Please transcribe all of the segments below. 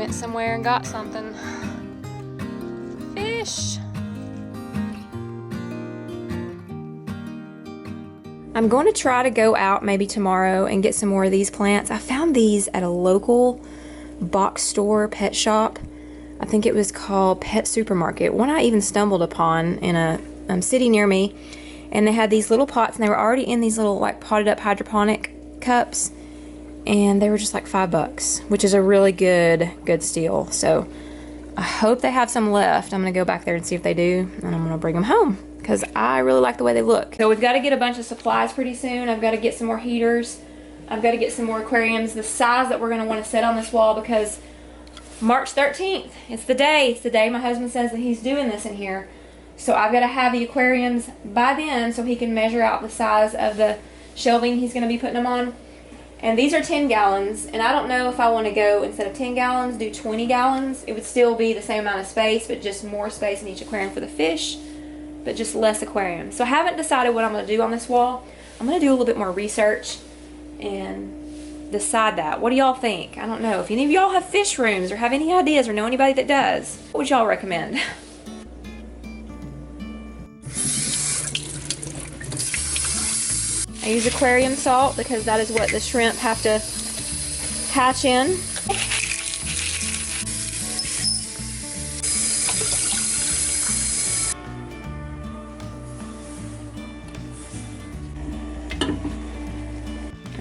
went somewhere and got something. Fish. I'm going to try to go out maybe tomorrow and get some more of these plants. I found these at a local box store pet shop. I think it was called Pet Supermarket. One I even stumbled upon in a city near me. And they had these little pots, and they were already in these little like potted up hydroponic cups. And they were just like $5, which is a really good steal. So I hope they have some left. I'm gonna go back there and see if they do, and I'm gonna bring them home because I really like the way they look. So we've got to get a bunch of supplies pretty soon. I've got to get some more heaters. I've got to get some more aquariums, the size that we're gonna want to set on this wall, because March 13th, it's the day my husband says that he's doing this in here. So I've got to have the aquariums by then so he can measure out the size of the shelving he's gonna be putting them on. And these are 10 gallons, and I don't know if I want to go, instead of 10 gallons, do 20 gallons. It would still be the same amount of space, but just more space in each aquarium for the fish, but just less aquarium. So I haven't decided what I'm going to do on this wall. I'm going to do a little bit more research and decide that. What do y'all think? I don't know. If any of y'all have fish rooms or have any ideas or know anybody that does, what would y'all recommend? I use aquarium salt because that is what the shrimp have to hatch in.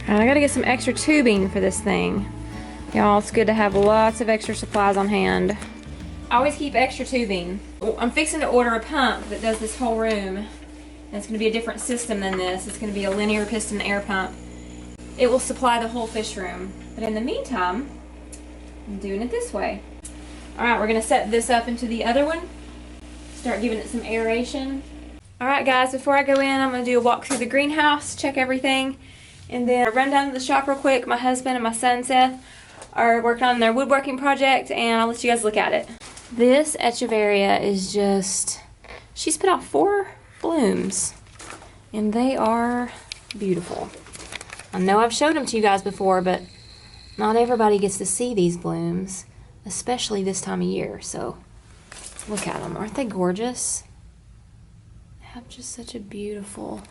And I gotta get some extra tubing for this thing. Y'all, it's good to have lots of extra supplies on hand. I always keep extra tubing. I'm fixing to order a pump that does this whole room. And it's going to be a different system than this. It's going to be a linear piston air pump. It will supply the whole fish room. But in the meantime, I'm doing it this way. Alright, we're going to set this up into the other one. Start giving it some aeration. Alright guys, before I go in, I'm going to do a walk through the greenhouse, check everything. And then run down to the shop real quick. My husband and my son Seth are working on their woodworking project, and I'll let you guys look at it. This echeveria is just... she's put out 4 blooms, and they are beautiful. I know I've showed them to you guys before, but not everybody gets to see these blooms, especially this time of year. So look at them. Aren't they gorgeous? They have just such a beautiful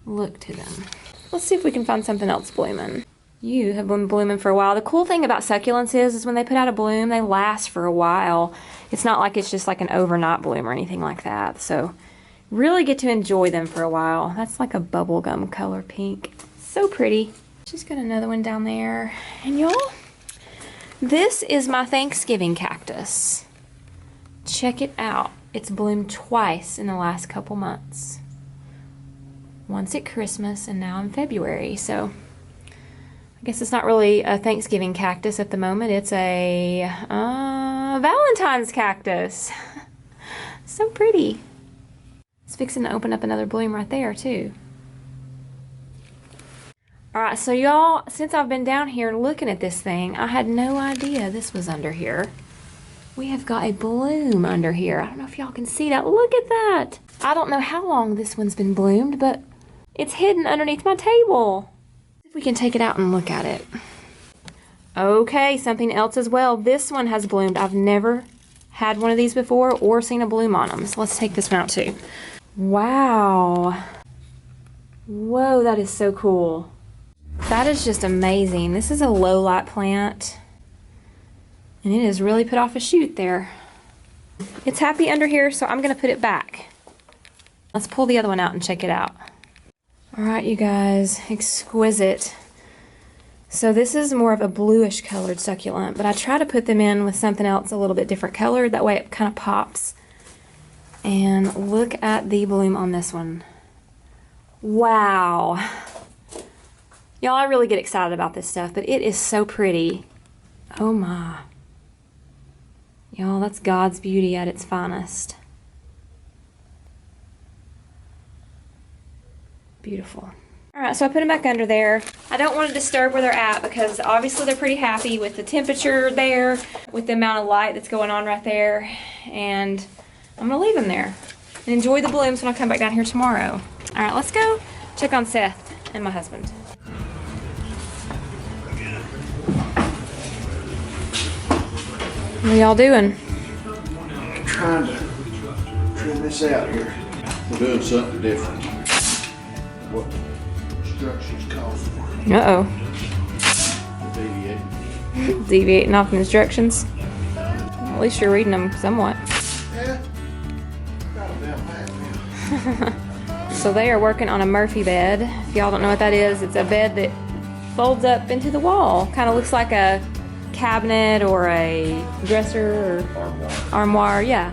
look to them. Let's see if we can find something else blooming. You have been blooming for a while. The cool thing about succulents is when they put out a bloom, they last for a while. It's not like it's just like an overnight bloom or anything like that. So really get to enjoy them for a while. That's like a bubblegum color pink. So pretty. Just got another one down there. And y'all, this is my Thanksgiving cactus. Check it out. It's bloomed twice in the last couple months. Once at Christmas and now in February. So I guess it's not really a Thanksgiving cactus at the moment. It's a Valentine's cactus. So pretty. It's fixing to open up another bloom right there too. Alright, so y'all, since I've been down here looking at this thing, I had no idea this was under here. We have got a bloom under here. I don't know if y'all can see that. Look at that. I don't know how long this one's been bloomed, but it's hidden underneath my table. We can take it out and look at it. Okay, something else as well. This one has bloomed. I've never had one of these before or seen a bloom on them. So let's take this one out too. Wow. Whoa, that is so cool. That is just amazing. This is a low light plant. And it has really put off a shoot there. It's happy under here, so I'm going to put it back. Let's pull the other one out and check it out. Alright you guys, exquisite. So this is more of a bluish colored succulent, but I try to put them in with something else a little bit different colored, that way it kind of pops. And look at the bloom on this one. Wow. Y'all, I really get excited about this stuff, but it is so pretty. Oh my. Y'all, that's God's beauty at its finest. Beautiful. Alright, so I put them back under there. I don't want to disturb where they're at because obviously they're pretty happy with the temperature there, with the amount of light that's going on right there, and I'm going to leave them there and enjoy the blooms when I come back down here tomorrow. Alright, let's go check on Seth and my husband. What are y'all doing? Trying to trim this out here. We're doing something different. What instructions call for. Uh-oh. Deviate. Deviating off the instructions. At least you're reading them somewhat. Yeah. Got a damn map now. So they are working on a Murphy bed. If y'all don't know what that is, it's a bed that folds up into the wall. Kind of looks like a cabinet or a dresser or armoire. Yeah,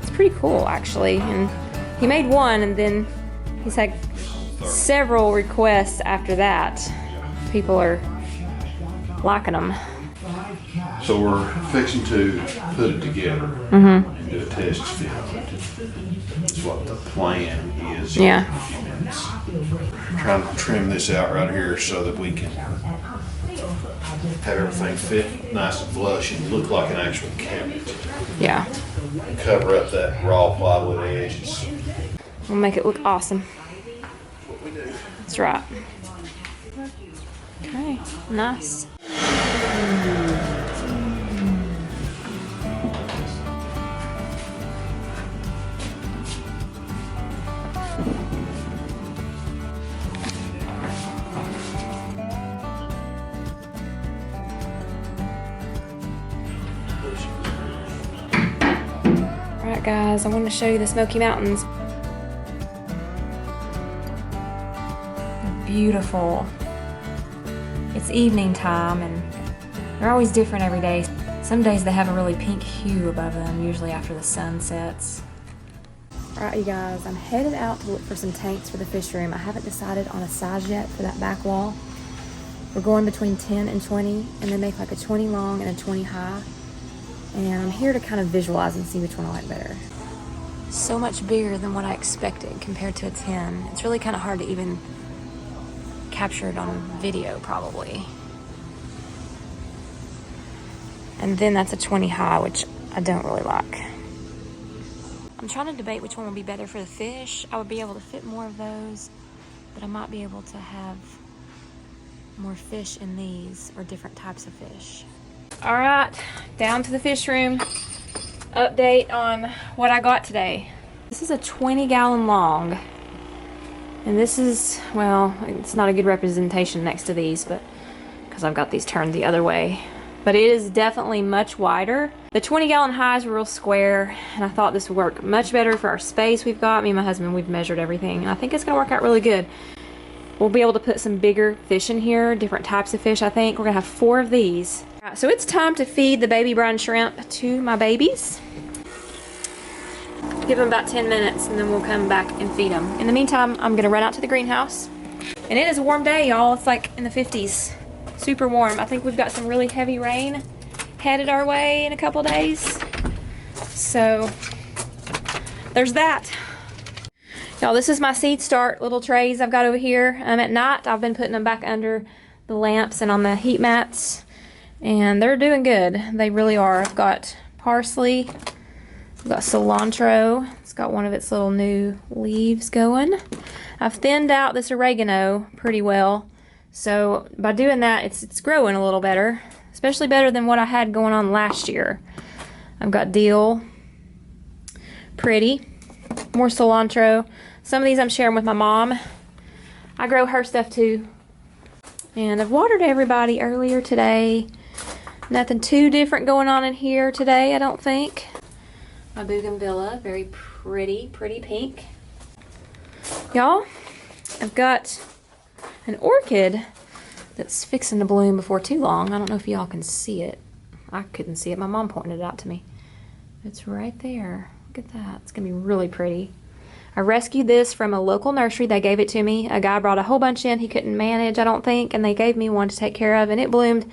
it's pretty cool actually. And he made one, and then he's had several requests after that. People are liking them. So we're fixing to put it together and do a test fit on it. That's what the plan is. Yeah. In a few minutes. Trying to trim this out right here so that we can have everything fit nice and flush and look like an actual cabinet. Yeah. Cover up that raw plywood edges. We'll make it look awesome. What we do. That's right. Okay, nice. Alright guys, I want to show you the Smoky Mountains. They're beautiful. It's evening time and they're always different every day. Some days they have a really pink hue above them, usually after the sun sets. Alright you guys, I'm headed out to look for some tanks for the fish room. I haven't decided on a size yet for that back wall. We're going between 10 and 20, and they make like a 20 long and a 20 high. And I'm here to kind of visualize and see which one I like better. So much bigger than what I expected compared to a 10. It's really kind of hard to even capture it on video probably. And then that's a 20 high, which I don't really like. I'm trying to debate which one would be better for the fish. I would be able to fit more of those, but I might be able to have more fish in these, or different types of fish. All right, down to the fish room. Update on what I got today. This is a 20-gallon long. And this is, well, it's not a good representation next to these, but because I've got these turned the other way. But it is definitely much wider. The 20-gallon highs were real square, and I thought this would work much better for our space we've got. Me and my husband, we've measured everything, and I think it's gonna work out really good. We'll be able to put some bigger fish in here, different types of fish, I think. We're gonna have 4 of these. All right, so it's time to feed the baby brine shrimp to my babies. Give them about 10 minutes and then we'll come back and feed them. In the meantime, I'm gonna run out to the greenhouse. And it is a warm day, y'all. It's like in the 50s. Super warm. I think we've got some really heavy rain headed our way in a couple days. So there's that. Y'all, this is my seed start little trays I've got over here. At night, I've been putting them back under the lamps and on the heat mats. And they're doing good. They really are. I've got parsley. I've got cilantro. It's got one of its little new leaves going. I've thinned out this oregano pretty well. So by doing that, it's growing a little better. Especially better than what I had going on last year. I've got dill. Pretty. More cilantro. Some of these I'm sharing with my mom. I grow her stuff too. And I've watered everybody earlier today. Nothing too different going on in here today, I don't think. My bougainvillea, very pretty pink. Y'all, I've got an orchid that's fixing to bloom before too long. I don't know if y'all can see it. I couldn't see it. My mom pointed it out to me. It's right there. Look at that. It's gonna be really pretty. I rescued this from a local nursery. They gave it to me. A guy brought a whole bunch in he couldn't manage, I don't think, and they gave me one to take care of, and it bloomed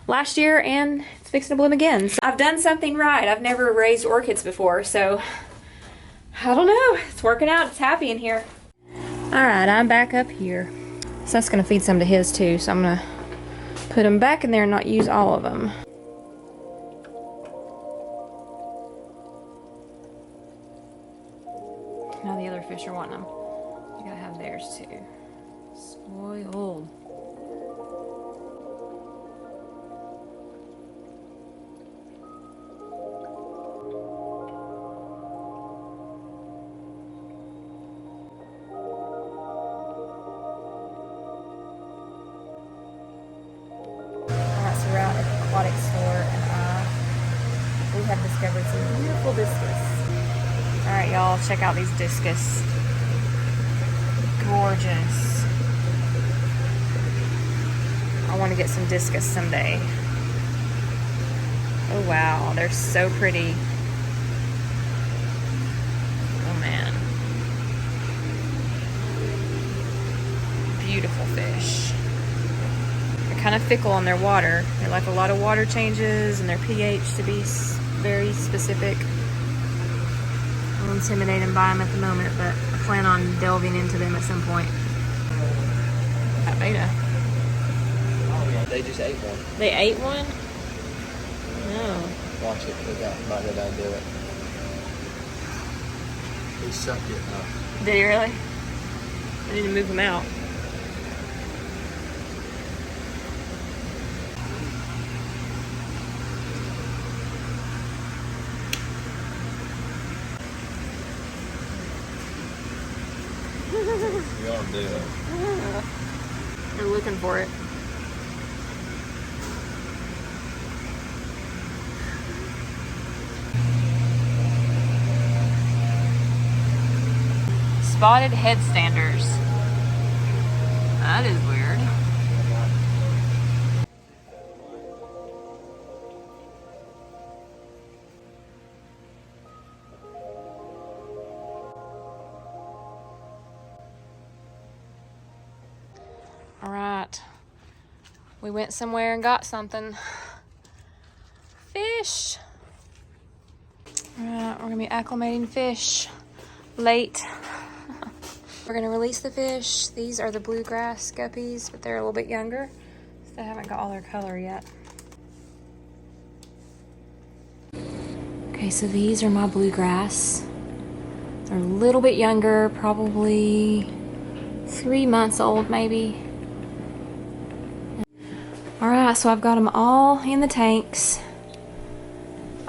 last year and it's fixing to bloom again. So I've done something right. I've never raised orchids before, so I don't know. It's working out. It's happy in here. Alright, I'm back up here. So that's gonna feed some to his too, so I'm gonna put them back in there and not use all of them. Now the other fish are wanting them. You gotta have theirs too. Spoiled. discovered some beautiful discus. All right, y'all, check out these discus. Gorgeous. I want to get some discus someday. Oh wow, they're so pretty. Oh man. Beautiful fish. They're kind of fickle on their water. They like a lot of water changes and their pH to be very specific. I'm intimidated by them at the moment, but I plan on delving into them at some point. That beta. They just ate one. They ate one? No. Watch it. They might go down and do it. He sucked it up. Did he really? I need to move him out. You ought to do it. They're looking for it. Spotted headstanders. That is weird. All right. We went somewhere and got something. Fish. All right, we're gonna be acclimating fish late. We're gonna release the fish. These are the bluegrass guppies, but they're a little bit younger, so they haven't got all their color yet. Okay, so these are my bluegrass. They're a little bit younger, probably 3 months old maybe. All right, so I've got them all in the tanks.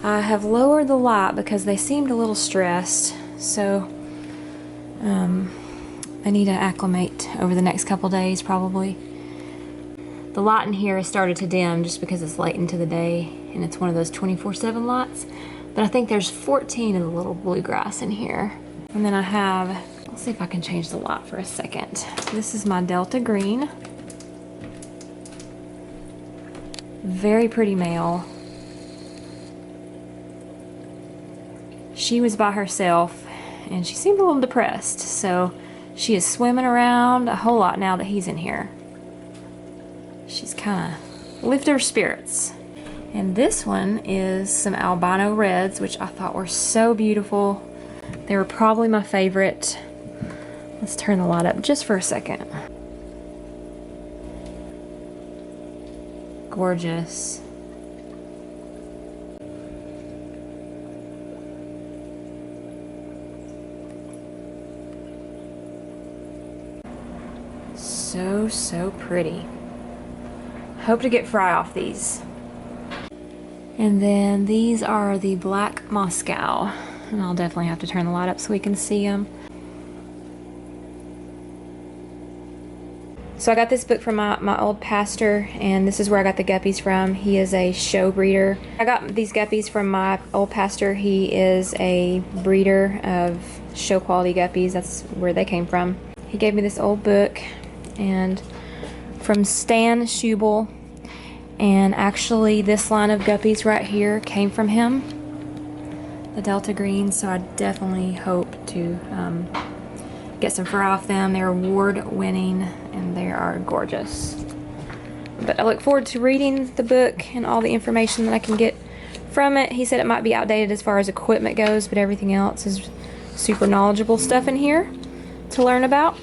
I have lowered the light because they seemed a little stressed, so I need to acclimate over the next couple days probably. The light in here has started to dim just because it's late into the day and it's one of those 24/7 lights. But I think there's 14 of the little bluegrass in here. And then I have, let's see if I can change the light for a second. This is my Delta Green. Very pretty male. She was by herself and she seemed a little depressed, so she is swimming around a whole lot now that he's in here. She's kind of lifted her spirits. And this one is some albino reds, which I thought were so beautiful. They were probably my favorite. Let's turn the light up just for a second. Gorgeous. So pretty. Hope to get fry off these. And then these are the black Moscow. And I'll definitely have to turn the light up so we can see them. So I got this book from my old pastor, and this is where I got the guppies from. He is a show breeder. I got these guppies from my old pastor. He is a breeder of show quality guppies. That's where they came from. He gave me this old book, and from Stan Schubel, and actually this line of guppies right here came from him, the Delta Green, so I definitely hope to get some fur off them. They're award-winning and they are gorgeous. But I look forward to reading the book and all the information that I can get from it. He said it might be outdated as far as equipment goes, but everything else is super knowledgeable stuff in here to learn about.